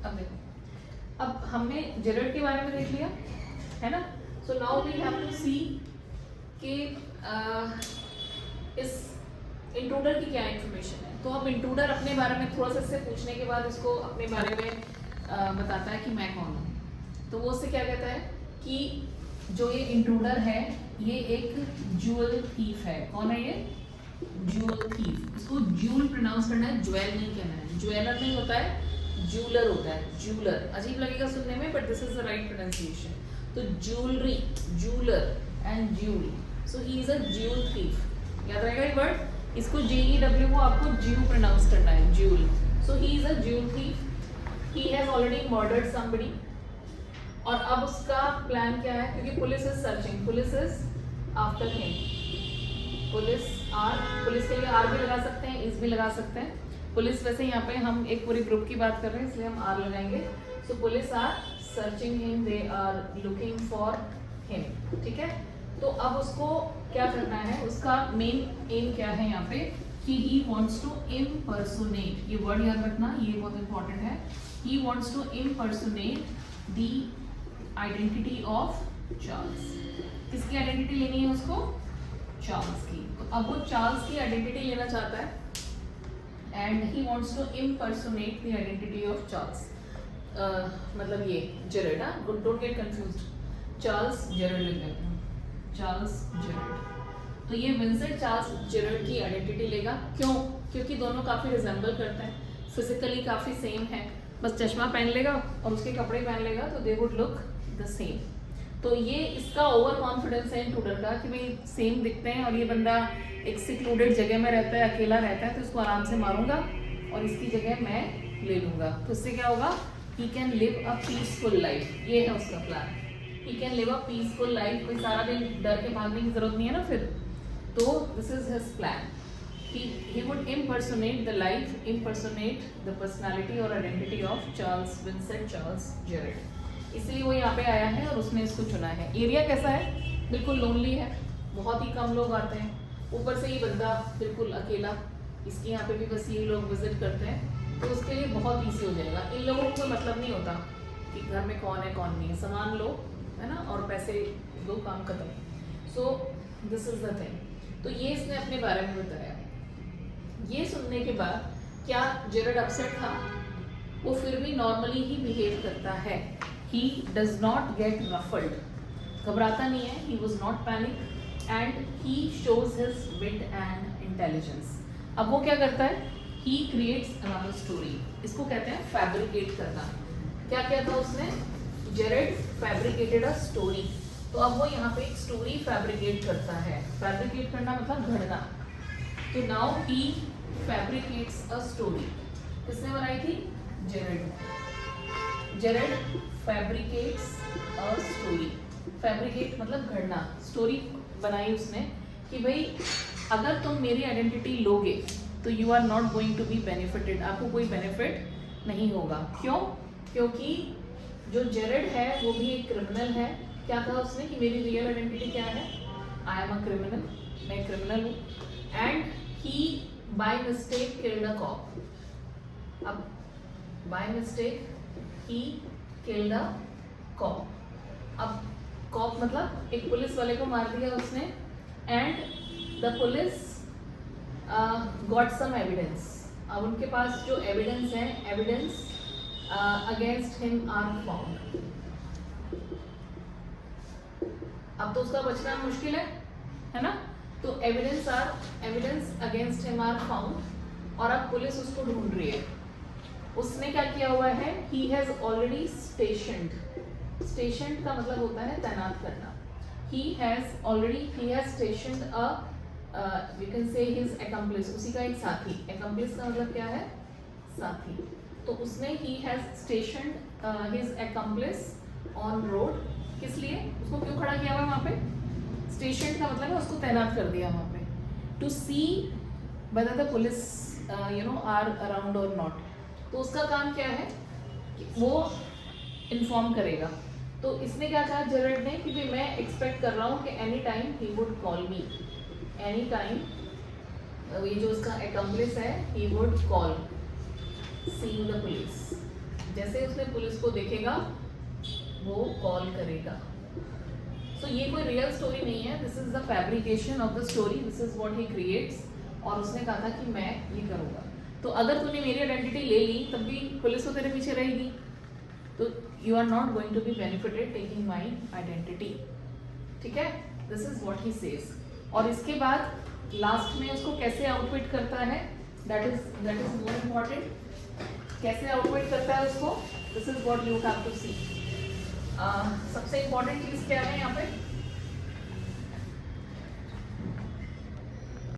अब देखो, अब हमने जेरड के बारे में देख लिया है ना। So now we have to see कि इस इंट्रूडर की क्या इन्फॉर्मेशन है। तो अब इंट्रूडर अपने बारे में थोड़ा सा इससे पूछने के बाद इसको अपने बारे में बताता है कि मैं कौन हूँ। तो वो उससे क्या कहता है कि जो ये इंट्रूडर है ये एक ज्वेल थीफ है। कौन है ये? Jewel thief. इसको ज्यूल प्रोनाउंस करना है, ज्वेल नहीं कहना है। ज्वेलर नहीं होता है, ज्यूलर होता है। ज्यूलर अजीब लगेगा सुनने में, but this is the right pronunciation. तो jewellery, jeweller and jewel, so he is a jewel thief. याद रहेगा ये वर्ड। इसको JEW को आपको ज्यू प्रोनाउंस करना है, jewel. So he is a jewel thief. He has already murdered somebody. और अब उसका प्लान क्या है, क्योंकि police is searching, police is after him. Police के लिए आर भी लगा सकते हैं, इस भी लगा सकते हैं। पुलिस वैसे यहाँ पे हम एक पूरी ग्रुप की बात कर रहे हैं इसलिए हम आर लगाएंगे। So police are searching him, they are looking for him. ठीक है, तो अब उसको क्या करना है, उसका मेन एम क्या है यहाँ पे कि ही वॉन्ट्स टू इम्पर्सोनेट। ये वर्ड याद रखना, ये बहुत इंपॉर्टेंट है। He wants to impersonate the identity of Charles. किसकी आइडेंटिटी लेनी है उसको? चार्ल्स की। तो अब वो चार्ल्स की आइडेंटिटी लेना चाहता है and he wants to impersonate the identity of Charles. मतलब ये Jared, don't get confused. Charles Jared लिख देते हैं, चार्ल्स जेरड। तो ये विंसेंट चार्ल्स जेरड की आइडेंटिटी लेगा। क्यों? क्योंकि दोनों काफ़ी रिजेंबल करते हैं, फिजिकली काफ़ी सेम है। बस चश्मा पहन लेगा और उसके कपड़े पहन लेगा तो they would look the same. तो ये इसका ओवर कॉन्फिडेंस है इंट्रूडर का कि भाई सेम दिखते हैं और ये बंदा एक सिक्लूडेड जगह में रहता है, अकेला रहता है, तो इसको आराम से मारूंगा और इसकी जगह मैं ले लूँगा। तो इससे क्या होगा, he can live a peaceful life. ये है उसका plan, he can live a peaceful life. कोई सारा दिन डर के भागने की जरूरत नहीं है ना फिर। तो this is his plan. He would impersonate the life, impersonate the personality or identity of Charles Vincent Charles Gerard. इसलिए वो यहाँ पे आया है और उसने इसको चुना है। एरिया कैसा है? बिल्कुल लोनली है, बहुत ही कम लोग आते हैं, ऊपर से ये बंदा बिल्कुल अकेला, इसके यहाँ पे भी बस ये लोग विजिट करते हैं, तो उसके लिए बहुत ईजी हो जाएगा। इन लोगों को मतलब नहीं होता कि घर में कौन है कौन नहीं है, सामान लो है ना और पैसे दो, काम खत्म। So this is the thing. तो ये इसने अपने बारे में बताया। ये सुनने के बाद क्या जेरड अपसेट था? वो फिर भी नॉर्मली ही बिहेव करता है। He does not get ruffled, घबराता नहीं है, he was not panic and he shows his wit and intelligence. अब वो क्या करता है? He creates another story. इसको कहते हैं fabricate करना। क्या किया था उसने? Jared fabricated a story. तो अब वो यहाँ पे एक स्टोरी fabricate करता है। fabricate करना मतलब घड़ना। तो now he fabricates a story. किसने बनाई थी? Jared fabricates a story. fabricate मतलब घड़ना, स्टोरी बनाई उसने कि भाई अगर तुम मेरी आइडेंटिटी लोगे तो you are not going to be benefited, आपको कोई बेनिफिट नहीं होगा। क्यों? क्योंकि जो जेरड है वो भी एक क्रिमिनल है। क्या कहा उसने कि मेरी रियल आइडेंटिटी क्या है? आई एम अ क्रिमिनल, मैं क्रिमिनल हूँ। And he by mistake killed a cop. अब by mistake he killed a cop. अब कॉप मतलब एक पुलिस वाले को मार दिया उसने। And the police got some evidence. अब उनके पास जो एविडेंस है, evidence against him are found. अब तो उसका बचना मुश्किल है ना। तो evidence against him are found और अब पुलिस उसको ढूंढ रही है। उसने क्या किया हुआ है? He has already स्टेशनड। स्टेशनड का मतलब होता है तैनात करना। He has stationed a, we can say his accomplice, उसी का एक साथी। accomplice का मतलब क्या है? साथी। तो उसने ही has स्टेशनड his accomplice on road. किस लिए? उसको क्यों खड़ा किया हुआ वहाँ पे? स्टेशन का मतलब है उसको तैनात कर दिया वहाँ पे, to see whether the police are around or not. तो उसका काम क्या है कि वो इन्फॉर्म करेगा। तो इसने क्या कहा जेरड ने कि भाई मैं एक्सपेक्ट कर रहा हूँ कि any time he would call me, any time ये जो उसका accomplice है, he would call seeing the police. जैसे उसने पुलिस को देखेगा वो कॉल करेगा। सो ये कोई रियल स्टोरी नहीं है, this is the fabrication of the story, this is what he creates. और उसने कहा था कि मैं ये करूँगा। तो अगर तूने मेरी आइडेंटिटी ले ली तब भी पुलिस तो तेरे पीछे रहेगी, तो you are not going to be benefited taking my identity. ठीक है, this is what he says. और इसके बाद लास्ट में उसको कैसे आउटविट करता है, दैट इज मोर इम्पॉर्टेंट। कैसे आउटविट करता है उसको, this is what you have to see. सबसे इम्पॉर्टेंट चीज क्या है यहाँ पे,